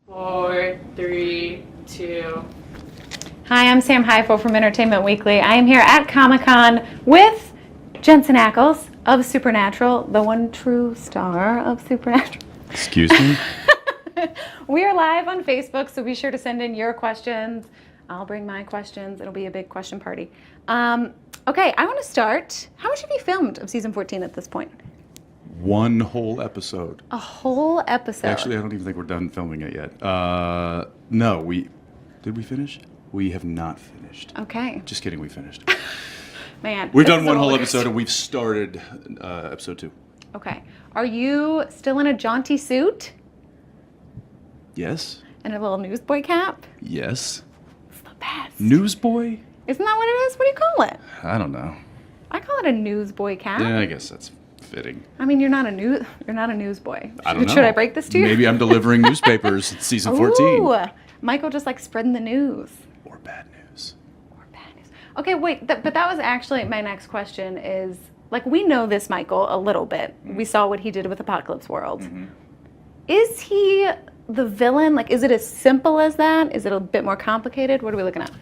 4, 3, 2. Hi, I'm Sam Highfill from Entertainment Weekly. I am here at Comic-Con with Jensen Ackles of Supernatural, the one true star of Supernatural. Excuse me? We are live on Facebook, so be sure to send in your questions. I'll bring my questions. It'll be a big question party. Okay, I want to start. How much have you filmed of season 14 at this point? One whole episode. A whole episode? Actually, I don't even think we're done filming it yet. No, did we finish? We have not finished. Okay. Just kidding, we finished. Man. We've done one whole episode and we've started episode 2. Okay. Are you still in a jaunty suit? Yes. And a little newsboy cap? Yes. It's the best. Newsboy? Isn't that what it is? What do you call it? I don't know. I call it a newsboy cap. Yeah, I guess that's fitting. I mean, you're not a newsboy. I don't know. Should I break this to you? Maybe I'm delivering newspapers in season 14. Ooh, Michael just like spreading the news. Or bad news. Or bad news. Okay, wait, but that was actually my next question is, like, we know this Michael a little bit. We saw what he did with Apocalypse World. Mm-hmm. Is he the villain? Like, is it as simple as that? Is it a bit more complicated? What are we looking at?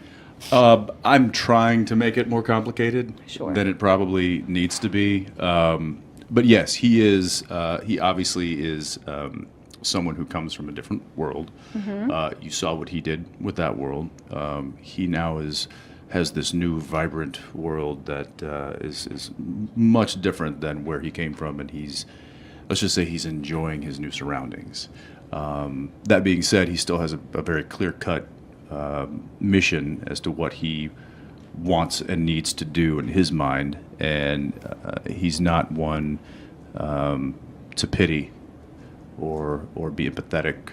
I'm trying to make it more complicated than it probably needs to be. But yes, he is. He obviously is someone who comes from a different world. Mm-hmm. You saw what he did with that world. He now has this new vibrant world that is much different than where he came from, and let's just say he's enjoying his new surroundings. That being said, he still has a very clear-cut mission as to what he wants and needs to do in his mind, and he's not one to pity or be empathetic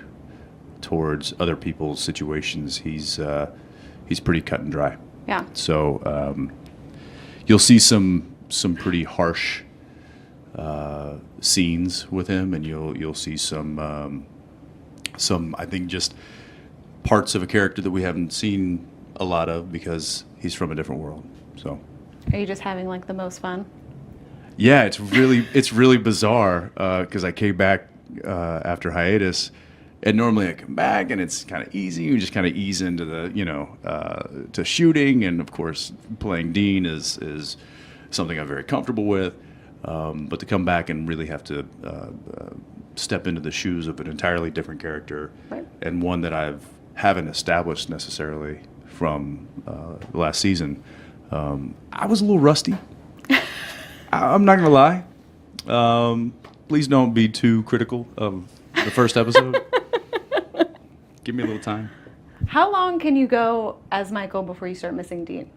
towards other people's situations. He's pretty cut and dry. Yeah. So you'll see some pretty harsh scenes with him, and you'll see some I think just parts of a character that we haven't seen a lot of because he's from a different world. So, are you just having like the most fun? Yeah, it's really bizarre because I came back after hiatus, and normally I come back and it's kind of easy. You just kind of ease into the to shooting, and of course playing Dean is something I'm very comfortable with. But to come back and really have to step into the shoes of an entirely different character, right, and one that haven't established necessarily from the last season, I was a little rusty. I'm not going to lie. Please don't be too critical of the first episode. Give me a little time. How long can you go as Michael before you start missing Dean?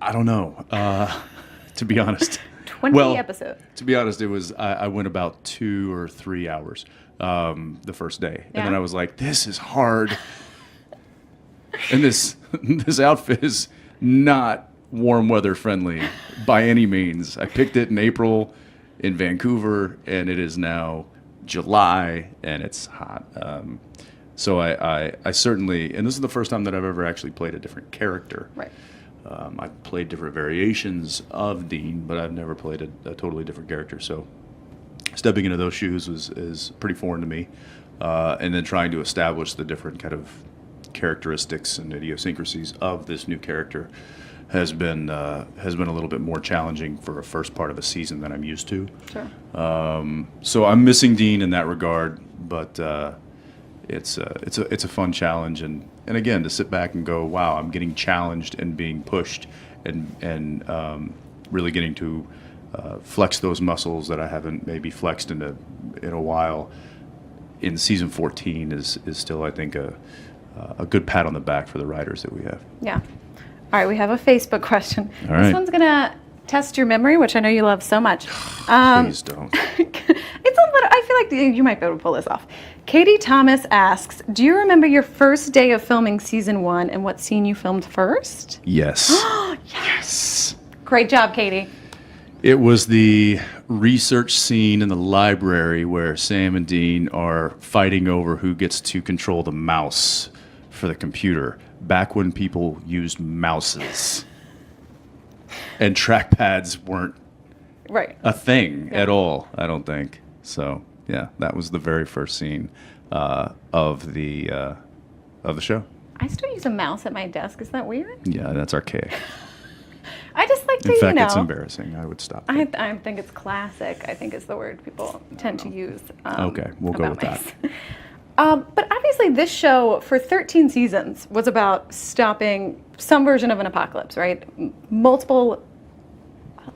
I don't know, to be honest. 20 episodes. To be honest, it was I went about 2 or 3 hours the first day, and then I was like, "This is hard," and this outfit is not warm weather friendly by any means. I picked it in April in Vancouver, and it is now July, and it's hot. So I certainly, and this is the first time that I've ever actually played a different character. Right. I've played different variations of Dean, but I've never played a totally different character. So stepping into those shoes is pretty foreign to me. And then trying to establish the different kind of characteristics and idiosyncrasies of this new character has been a little bit more challenging for a first part of a season than I'm used to. Sure. So I'm missing Dean in that regard, but it's a fun challenge, and again, to sit back and go, wow, I'm getting challenged and being pushed, and really getting to flex those muscles that I haven't maybe flexed in a while. In season 14 is still, I think, a good pat on the back for the writers that we have. Yeah. All right, we have a Facebook question. All right. This one's gonna test your memory, which I know you love so much. Please don't. It's a little. I feel like you might be able to pull this off. Katie Thomas asks, "Do you remember your first day of filming season 1 and what scene you filmed first?" Yes. Yes. Great job, Katie. It was the research scene in the library where Sam and Dean are fighting over who gets to control the mouse for the computer, back when people used mouses and trackpads weren't right a thing at all, I don't think. So, Yeah, that was the very first scene of the show. I still use a mouse at my desk. Is that weird? Yeah, that's archaic. I just like to, In fact, it's embarrassing. I would stop. I think it's classic, I think is the word people tend to use. Okay, we'll go with that. But obviously this show, for 13 seasons, was about stopping some version of an apocalypse, right? Multiple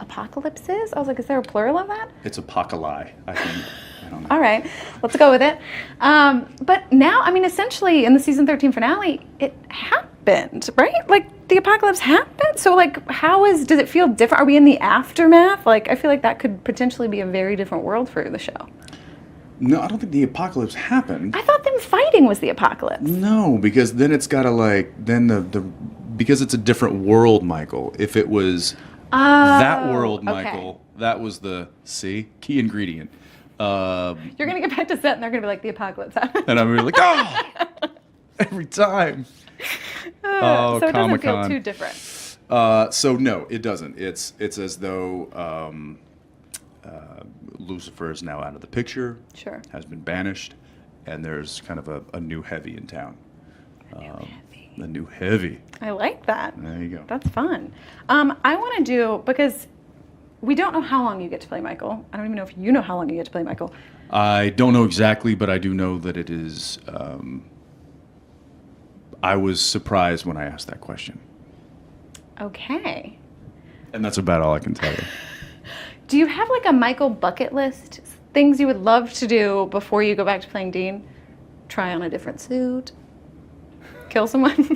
apocalypses? I was like, is there a plural of that? It's apocalypse, I think. I don't know. All right, let's go with it. But now, I mean, essentially in the season 13 finale, it happened, right? Like the apocalypse happened. So like, does it feel different? Are we in the aftermath? Like, I feel like that could potentially be a very different world for the show. No, I don't think the apocalypse happened. I thought them fighting was the apocalypse. No, because then it's gotta because it's a different world, Michael. If it was that world, Michael, that was the key ingredient. You're gonna get back to set and they're gonna be like, the apocalypse happened. And I'm gonna be like, oh, every time. So it doesn't feel Comic-Con. too different. So no, it doesn't. It's as though Lucifer is now out of the picture. Sure. Has been banished, and there's kind of a new heavy in town. A new heavy. I like that. There you go. That's fun. I want to do, because we don't know how long you get to play Michael. I don't even know if you know how long you get to play Michael. I don't know exactly, but I do know that it is. I was surprised when I asked that question. Okay. And that's about all I can tell you. Do you have like a Michael bucket list? Things you would love to do before you go back to playing Dean? Try on a different suit? Kill someone?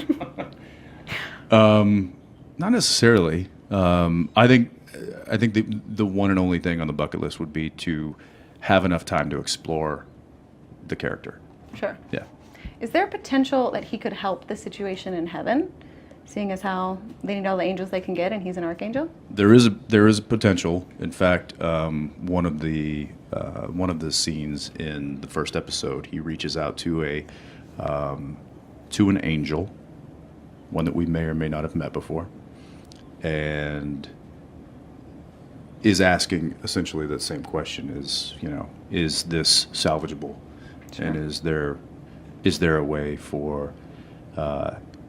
Not necessarily. I think the one and only thing on the bucket list would be to have enough time to explore the character. Sure. Yeah. Is there potential that he could help the situation in heaven, seeing as how they need all the angels they can get and he's an archangel? There is a potential. In fact, one of the scenes in the first episode, he reaches out to an angel, one that we may or may not have met before, and is asking essentially the same question: is this salvageable? Sure. And is there a way for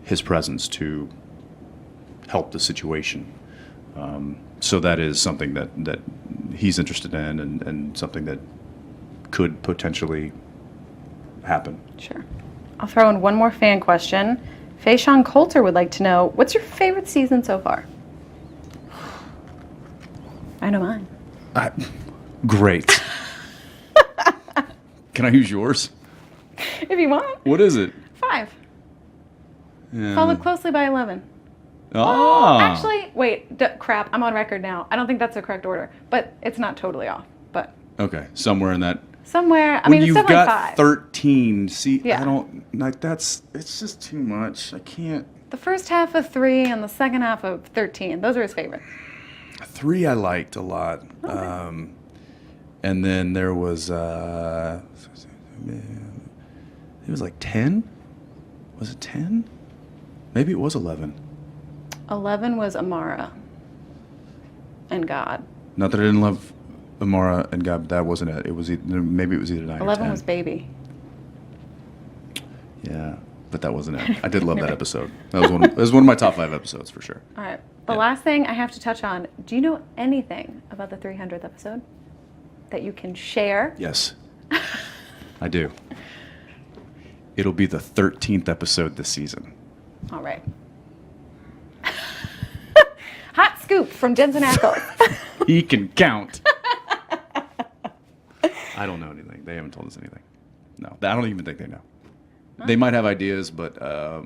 his presence to help the situation? So that is something that he's interested in, and something that could potentially happen. Sure. I'll throw in one more fan question. Fayshawn Coulter would like to know, what's your favorite season so far? I know mine. Great. Can I use yours? If you want. What is it? 5. Yeah. Followed closely by 11. Ah. Actually, wait, crap, I'm on record now. I don't think that's the correct order, but it's not totally off. But Okay, somewhere in that. somewhere, I When mean, it's you've definitely got 5. 13, see, Yeah. I don't like it's just too much. I can't. The first half of 3 and the second half of 13, those are his favorites. 3 I liked a lot. Okay. And then there was it was like 10? Was it 10? Maybe it was 11. 11 was Amara and God. Not that I didn't love Amara and God, but that wasn't it. It was maybe it was either 9 or 11 10. was Baby. Yeah, but that wasn't it. I did love that episode. That was one of my top 5 episodes for sure. All right. The Yeah. last thing I have to touch on, do you know anything about the 300th episode that you can share? Yes, I do. It'll be the 13th episode this season. All right. Hot scoop from Jensen Ackles. He can count. I don't know anything. They haven't told us anything. No, I don't even think they know. They might have ideas, but I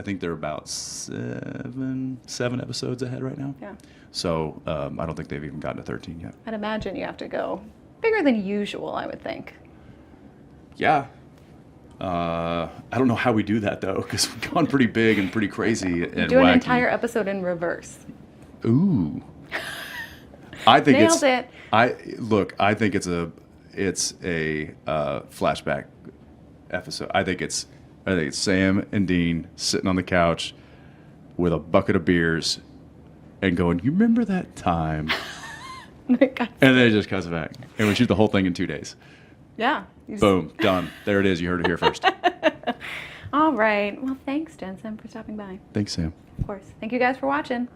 think they're about 7 episodes ahead right now. Yeah. So I don't think they've even gotten to 13 yet. I'd imagine you have to go bigger than usual, I would think. Yeah. I don't know how we do that though, because we've gone pretty big and pretty crazy and Do an wacky. entire episode in reverse. Ooh. I think Nailed it. I think it's a flashback episode. I think it's Sam and Dean sitting on the couch with a bucket of beers and going, "You remember that time And then it just cuts back. And we shoot the whole thing in 2 days. Yeah. Boom, done. There it is. You heard it here first. All right. Well, thanks, Jensen, for stopping by. Thanks, Sam. Of course. Thank you guys for watching.